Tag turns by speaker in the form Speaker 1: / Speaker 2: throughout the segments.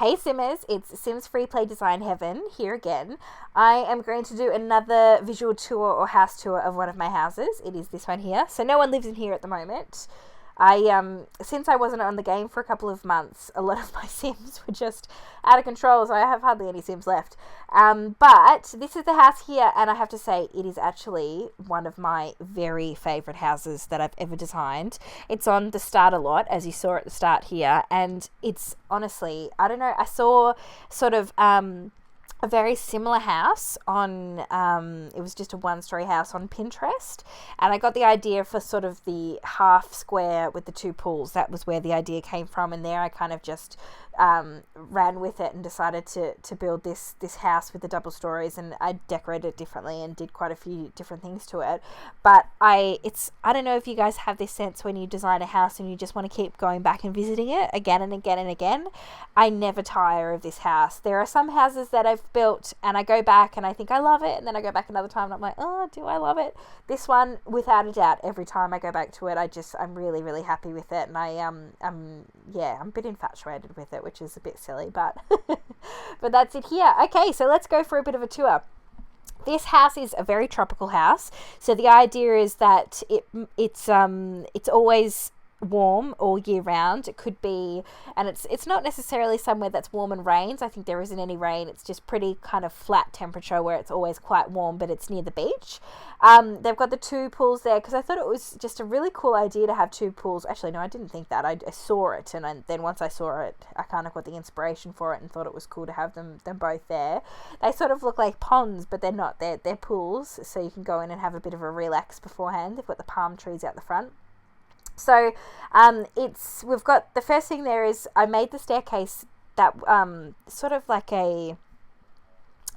Speaker 1: Hey Simmers, it's Sims Freeplay Design Heaven here again. I am going to do another visual tour or house tour of one of my houses. It is this one here. So no one lives in here at the moment. Since I wasn't on the game for a couple of months, a lot of my Sims were just out of control, so I have hardly any Sims left. But this is the house here, and I have to say it is actually one of my very favourite houses that I've ever designed. It's on the starter lot, as you saw at the start here, and it's honestly, I don't know, I saw sort of a very similar house on it was just a one-story house on Pinterest, and I got the idea for sort of the half square with the two pools. That was where the idea came from, and there I kind of just ran with it and decided to build this house with the double stories, and I decorated it differently and did quite a few different things to it. But I don't know if you guys have this sense when you design a house and you just want to keep going back and visiting it again and again and again. I never tire of this house. There are some houses that I've built and I go back and I think I love it, and then I go back another time and I'm like, oh, do I love it? This one, without a doubt, every time I go back to it, I'm really, really happy with it, and I'm a bit infatuated with it, which is a bit silly, but but that's it here. Okay, so let's go for a bit of a tour. This house is a very tropical house, so the idea is that it's always warm all year round. It could be, and it's not necessarily somewhere that's warm and rains. I think there isn't any rain. It's just pretty kind of flat temperature where it's always quite warm, but it's near the beach. They've got the two pools there because I thought it was just a really cool idea to have two pools. Actually, no, I didn't think that. I saw it, and then once I saw it, I kind of got the inspiration for it and thought it was cool to have them both there. They sort of look like ponds, but they're not. They're pools, so you can go in and have a bit of a relax beforehand. They've got the palm trees out the front. So we've got, the first thing there is I made the staircase that sort of like a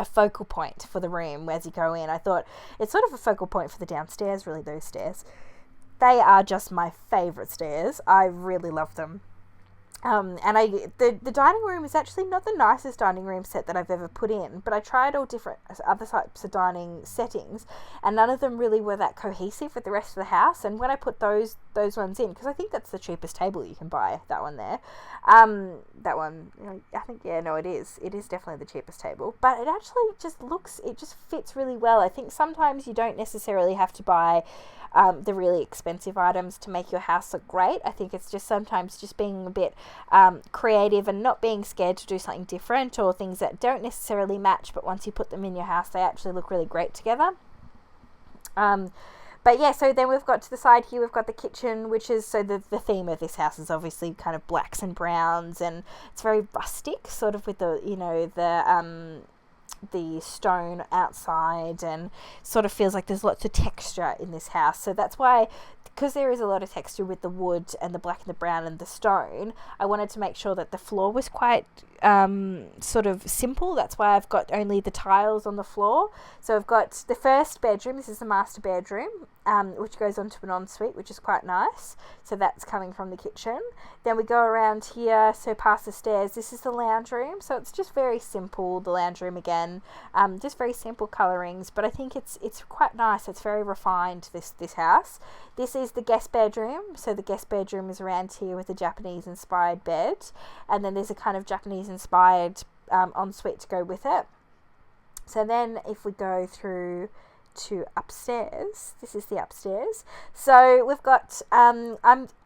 Speaker 1: focal point for the room as you go in. I thought it's sort of a focal point for the downstairs, really. Those stairs, they are just my favourite stairs. I really love them. And the dining room is actually not the nicest dining room set that I've ever put in, but I tried all different other types of dining settings, and none of them really were that cohesive with the rest of the house. And when I put those ones in, because I think that's the cheapest table you can buy, that one there, that one, I think, yeah, no, it is definitely the cheapest table, but it actually it just fits really well. I think sometimes you don't necessarily have to buy the really expensive items to make your house look great. I think it's just sometimes just being a bit creative and not being scared to do something different, or things that don't necessarily match, but once you put them in your house they actually look really great together. But yeah, so then we've got to the side here, we've got the kitchen, which is, so the theme of this house is obviously kind of blacks and browns, and it's very rustic, sort of with the stone outside, and sort of feels like there's lots of texture in this house. So that's why, because there is a lot of texture with the wood and the black and the brown and the stone, I wanted to make sure that the floor was quite sort of simple. That's why I've got only the tiles on the floor. So I've got the first bedroom, this is the master bedroom, which goes onto an ensuite, which is quite nice. So that's coming from the kitchen. Then we go around here, so past the stairs, this is the lounge room. So it's just very simple, the lounge room again, just very simple colorings, but I think it's quite nice. It's very refined, this house. This is the guest bedroom. So the guest bedroom is around here with a Japanese inspired bed, and then there's a kind of Japanese inspired ensuite to go with it. So then if we go through to upstairs, this is the upstairs. So we've got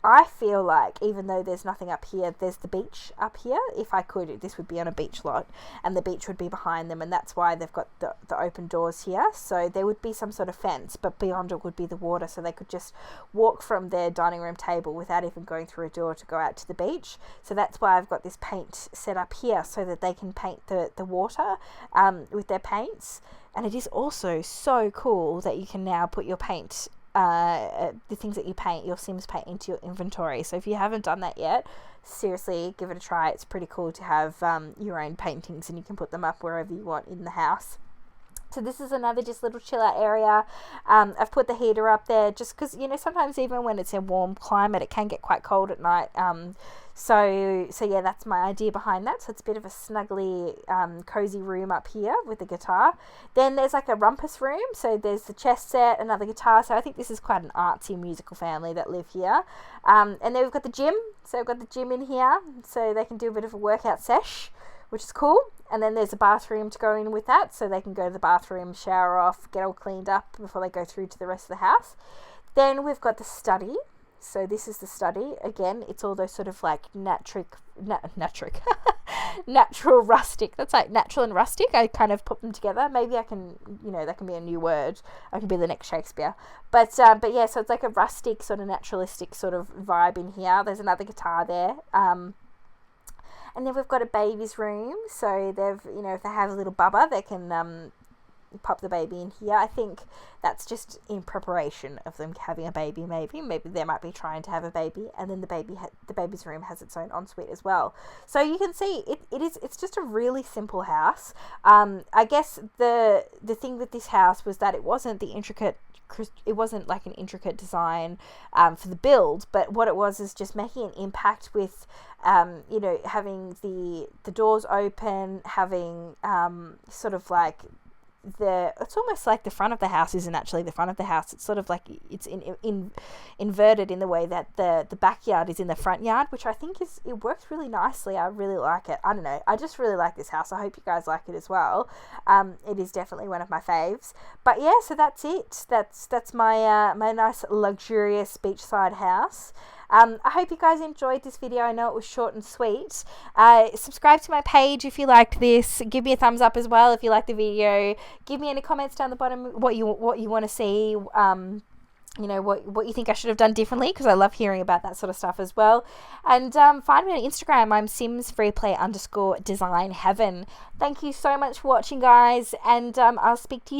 Speaker 1: I feel like, even though there's nothing up here, there's the beach up here. If I could, this would be on a beach lot, and the beach would be behind them, and that's why they've got the open doors here. So there would be some sort of fence, but beyond it would be the water, so they could just walk from their dining room table without even going through a door to go out to the beach. So that's why I've got this paint set up here, so that they can paint the water with their paints. And it is also so cool that you can now put your paint, the things that you paint, your Sims paint, into your inventory. So if you haven't done that yet, seriously, give it a try. It's pretty cool to have your own paintings, and you can put them up wherever you want in the house. So this is another just little chill out area. I've put the heater up there just because, you know, sometimes even when it's a warm climate, it can get quite cold at night. So yeah, that's my idea behind that. So it's a bit of a snuggly, cozy room up here with the guitar. Then there's like a rumpus room. So there's the chess set, another guitar. So I think this is quite an artsy musical family that live here. And then we've got the gym. So we've got the gym in here so they can do a bit of a workout sesh, which is cool. And then there's a bathroom to go in with that, so they can go to the bathroom, shower off, get all cleaned up before they go through to the rest of the house. Then we've got the study. So this is the study. Again, it's all those sort of like natural rustic. That's like natural and rustic. I kind of put them together. Maybe I can, you know, that can be a new word. I can be the next Shakespeare. But yeah, so it's like a rustic sort of naturalistic sort of vibe in here. There's another guitar there. And then we've got a baby's room, so they've, you know, if they have a little bubba, they can pop the baby in here. I think that's just in preparation of them having a baby. Maybe they might be trying to have a baby, and then the baby's room has its own ensuite as well. So you can see it's just a really simple house. I guess the thing with this house was that it wasn't like an intricate design for the build, but what it was is just making an impact with you know, having the doors open, having sort of like it's almost like the front of the house isn't actually the front of the house. It's sort of like it's inverted in the way that the backyard is in the front yard, which I think it works really nicely. I really like it. I don't know, I just really like this house. I hope you guys like it as well. It is definitely one of my faves. But yeah, so that's it. That's my my nice luxurious beachside house. I hope you guys enjoyed this video. I know it was short and sweet. Subscribe to my page if you liked this. Give me a thumbs up as well if you liked the video. Give me any comments down the bottom what you want to see. You know, what you think I should have done differently, because I love hearing about that sort of stuff as well. And find me on Instagram. I'm simsfreeplay_design heaven. Thank you so much for watching, guys, and I'll speak to you soon.